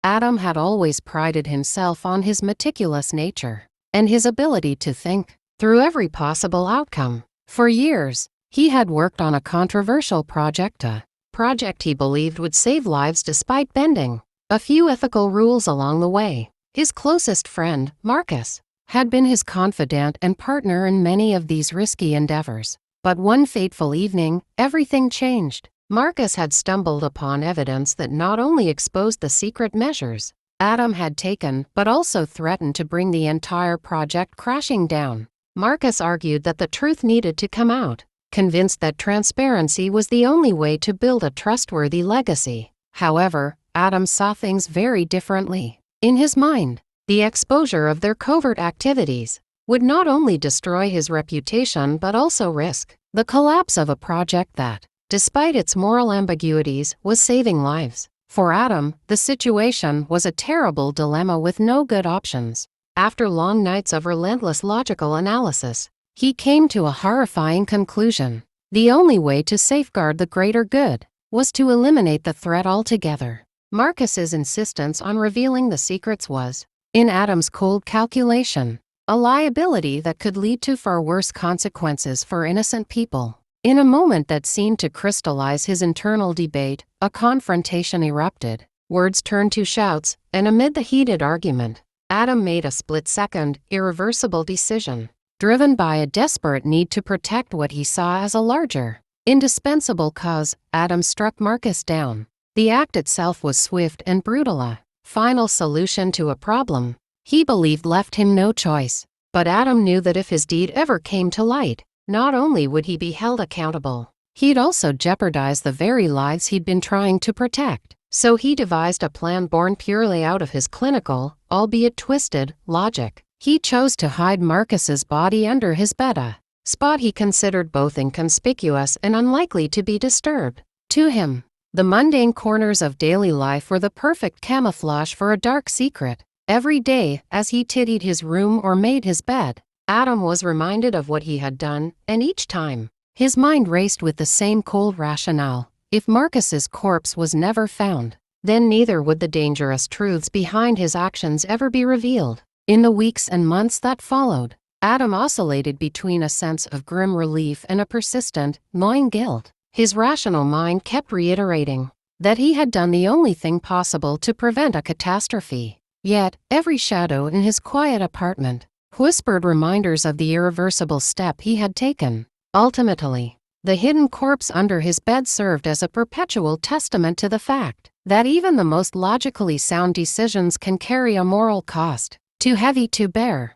Adam had always prided himself on his meticulous nature and his ability to think through every possible outcome. For years, he had worked on a controversial project, a project he believed would save lives despite bending a few ethical rules along the way. His closest friend, Marcus, had been his confidant and partner in many of these risky endeavors. But one fateful evening, everything changed. Marcus had stumbled upon evidence that not only exposed the secret measures Adam had taken, but also threatened to bring the entire project crashing down. Marcus argued that the truth needed to come out, convinced that transparency was the only way to build a trustworthy legacy. However, Adam saw things very differently. In his mind, the exposure of their covert activities would not only destroy his reputation but also risk the collapse of a project that, despite its moral ambiguities, was saving lives. For Adam, the situation was a terrible dilemma with no good options. After long nights of relentless logical analysis, he came to a horrifying conclusion. The only way to safeguard the greater good was to eliminate the threat altogether. Marcus's insistence on revealing the secrets was, in Adam's cold calculation, a liability that could lead to far worse consequences for innocent people. In a moment that seemed to crystallize his internal debate, a confrontation erupted. Words turned to shouts, and amid the heated argument, Adam made a split-second, irreversible decision. Driven by a desperate need to protect what he saw as a larger, indispensable cause, Adam struck Marcus down. The act itself was swift and brutal, a final solution to a problem he believed left him no choice. But Adam knew that if his deed ever came to light, not only would he be held accountable, he'd also jeopardize the very lives he'd been trying to protect. So he devised a plan born purely out of his clinical, albeit twisted, logic. He chose to hide Marcus's body under his bed, a spot he considered both inconspicuous and unlikely to be disturbed. To him, the mundane corners of daily life were the perfect camouflage for a dark secret. Every day, as he tidied his room or made his bed, Adam was reminded of what he had done, and each time, his mind raced with the same cold rationale. If Marcus's corpse was never found, then neither would the dangerous truths behind his actions ever be revealed. In the weeks and months that followed, Adam oscillated between a sense of grim relief and a persistent, gnawing guilt. His rational mind kept reiterating that he had done the only thing possible to prevent a catastrophe. Yet, every shadow in his quiet apartment whispered reminders of the irreversible step he had taken. Ultimately, the hidden corpse under his bed served as a perpetual testament to the fact that even the most logically sound decisions can carry a moral cost too heavy to bear.